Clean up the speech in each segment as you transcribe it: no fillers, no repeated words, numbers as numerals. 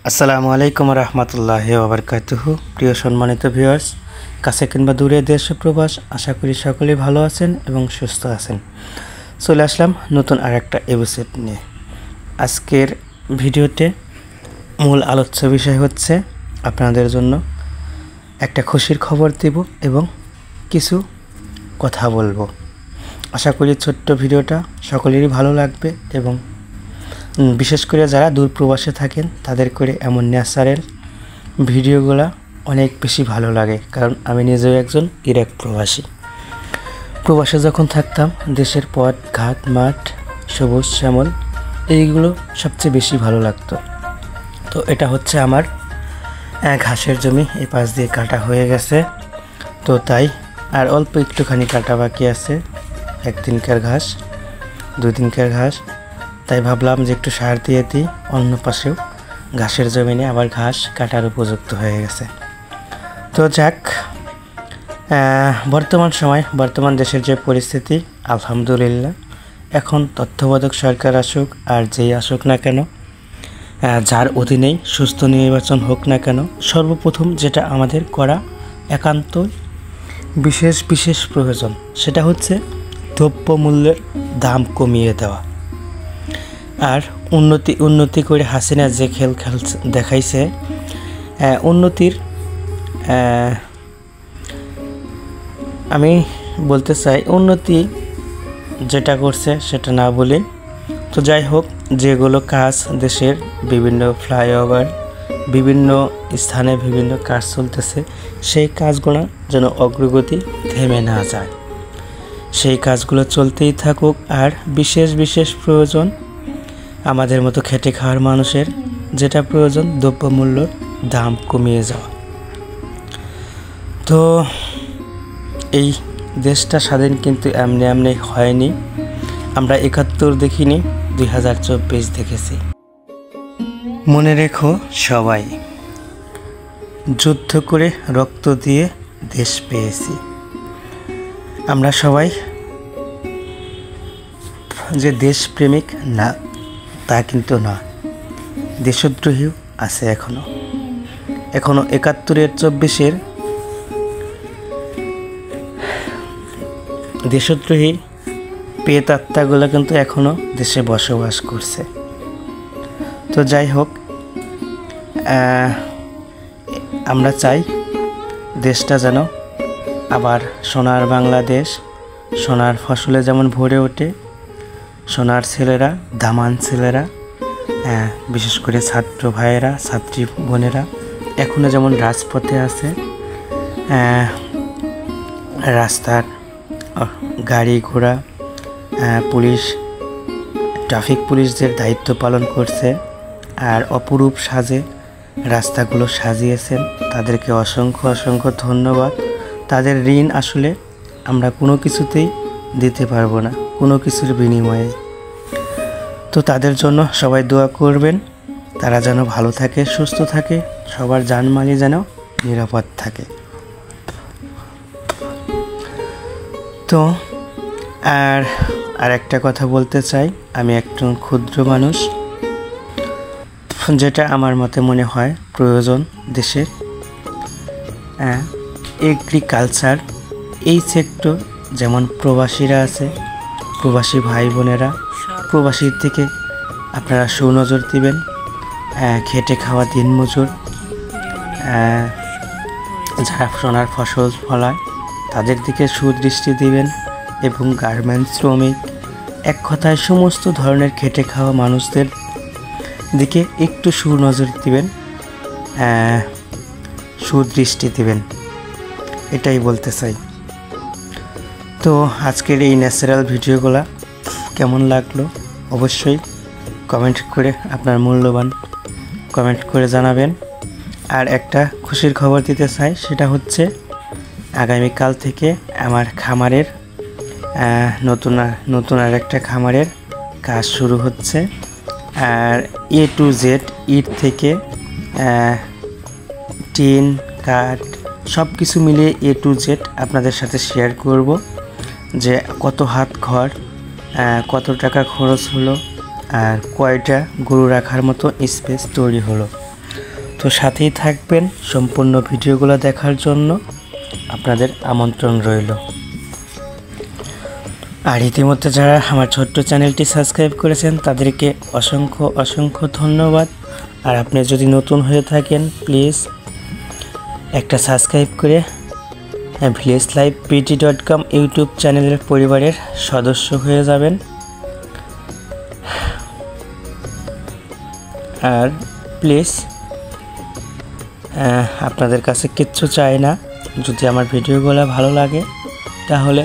আসসালামু আলাইকুম রহমতুল্লাহি ওয়া বারাকাতুহু। প্রিয় সম্মানিত ভিউয়ার্স, কাছে কিংবা দূরে দেশ ও প্রবাস, আশা করি সকলেই ভালো আছেন এবং সুস্থ আছেন। চলে আসলাম নতুন আরেকটা এপিসোড নিয়ে। আজকের ভিডিওতে মূল আলোচ্য বিষয় হচ্ছে আপনাদের জন্য একটা খুশির খবর দেব এবং কিছু কথা বলবো। আশা করি ছোট্ট ভিডিওটা সকলেরই ভালো লাগবে এবং বিশেষ করে যারা দূর প্রবাসে থাকেন তাদের করে এমন ন্যাচারাল ভিডিওগুলো অনেক বেশি ভালো লাগে, কারণ আমি নিজেও একজন ইরাক প্রবাসে যখন থাকতাম দেশের পথ ঘাট মাঠ সবুজ শ্যামল এইগুলো সবচেয়ে বেশি ভালো লাগতো। তো এটা হচ্ছে আমার ঘাসের জমি, এই পাশ দিয়ে কাটা হয়ে গেছে, তো তাই আর অল্প একটুখানি কাটা বাকি আছে, একদিনকার ঘাস দুদিনকার ঘাস। তাই ভাবলাম যে একটু সার দিয়ে দিই, অন্য পাশেও ঘাসের জমিনে আবার ঘাস কাটার উপযুক্ত হয়ে গেছে। তো যাক, বর্তমান দেশের যে পরিস্থিতি, আলহামদুলিল্লাহ এখন তত্ত্বাবধায়ক সরকার আসুক আর যেই আসুক না কেন, যার অধীনেই সুস্থ নির্বাচন হোক না কেন, সর্বপ্রথম যেটা আমাদের করা একান্ত বিশেষ প্রয়োজন সেটা হচ্ছে দ্রব্যমূল্যের দাম কমিয়ে দেওয়া। আর উন্নতি করে হাসিনা যে খেল দেখাইছে, উন্নতির আমি বলতে চাই উন্নতি যেটা করছে সেটা না বলে, তো যাই হোক, যেগুলো কাজ দেশের বিভিন্ন ফ্লাইওভার বিভিন্ন স্থানে বিভিন্ন কাজ চলতেছে, সেই কাজগুলো যেন অগ্রগতি থেমে না যায়, সেই কাজগুলো চলতেই থাকুক। আর বিশেষ প্রয়োজন আমাদের মতো খেটে খাওয়ার মানুষের যেটা প্রয়োজন, দ্রব্যমূল্যর দাম কমিয়ে যাওয়া। তো এই দেশটা স্বাধীন কিন্তু এমনি হয়নি। আমরা ৭১ দেখিনি, ২০২৪ দেখেছি। মনে রেখো সবাই, যুদ্ধ করে রক্ত দিয়ে দেশ পেয়েছি। আমরা সবাই যে দেশপ্রেমিক না তা কিন্তু না, দেশদ্রোহীও আছে এখনো ৭১-এর ২৪-এর দেশদ্রোহী প্রেতাত্মাগুলো কিন্তু এখনো দেশে বসবাস করছে। তো যাই হোক, আমরা চাই দেশটা যেন আবার সোনার বাংলাদেশ, সোনার ফসলে যেমন ভরে ওঠে, সোনার ছেলেরা দামান ছেলেরা, বিশেষ করে ছাত্র ভাইয়েরা ছাত্রী বোনেরা এখনও যেমন রাজপথে আছে, রাস্তার গাড়ি ঘোড়া পুলিশ ট্রাফিক পুলিশদের দায়িত্ব পালন করছে আর অপরূপ সাজে রাস্তাগুলো সাজিয়েছেন। তাদেরকে অসংখ্য ধন্যবাদ। তাদের ঋণ আসলে আমরা কোনো কিছুতেই দিতে পারবো না, কোনো কিছুর বিনিময়ে। তো তাদের জন্য সবাই দোয়া করবেন, তারা যেন ভালো থাকে, সুস্থ থাকে, সবার জানমালি যেন নিরাপদ থাকে। তো আর একটা কথা বলতে চাই, আমি একজন ক্ষুদ্র মানুষ, যেটা আমার মতে মনে হয় প্রয়োজন দেশের এগ্রিকালচার এই সেক্টর, যেমন প্রবাসীরা আছে, প্রবাসী ভাই বোনেরা, প্রবাসীর থেকে আপনারা সুনজর দিবেন, খেটে খাওয়া দিনমজুর যারা সোনার ফসল ফলায় তাদের দিকে সুদৃষ্টি দিবেন এবং গার্মেন্টস শ্রমিক, এক কথায় সমস্ত ধরনের খেটে খাওয়া মানুষদের দিকে একটু সুনজর দিবেন, সুদৃষ্টি দিবেন, এটাই বলতে চাই। তো আজকের এই ন্যাচারাল ভিডিওগুলো কেমন লাগলো অবশ্যই কমেন্ট করে আপনার মূল্যবান কমেন্ট করে জানাবেন। আর একটা খুশির খবর দিতে চাই, সেটা হচ্ছে আগামীকাল থেকে আমার খামারের নতুন আর একটা খামারের কাজ শুরু হচ্ছে। আর A to Z ইট থেকে টিন কাঠ সব কিছু মিলিয়ে A to Z আপনাদের সাথে শেয়ার করব, যে কত হাত ঘর, কত টাকা খরচ হলো আর কয়টা গরু রাখার মতো স্পেস তৈরি হলো। তো সাথেই থাকবেন সম্পূর্ণ ভিডিওগুলো দেখার জন্য আপনাদের আমন্ত্রণ রইল। আর ইতিমধ্যে যারা আমার ছোট্ট চ্যানেলটি সাবস্ক্রাইব করেছেন তাদেরকে অসংখ্য অসংখ্য ধন্যবাদ। আর আপনি যদি নতুন হয়ে থাকেন প্লিজ একটা সাবস্ক্রাইব করে villagelife.com ইউটিউব চ্যানেলের পরিবারের সদস্য হয়ে যাবেন। আর প্লিজ আপনাদের কাছে কিচ্ছু চাই না, যদি আমার ভিডিওগুলো ভালো লাগে তাহলে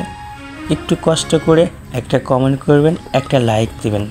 একটু কষ্ট করে একটা কমেন্ট করবেন, একটা লাইক দিবেন।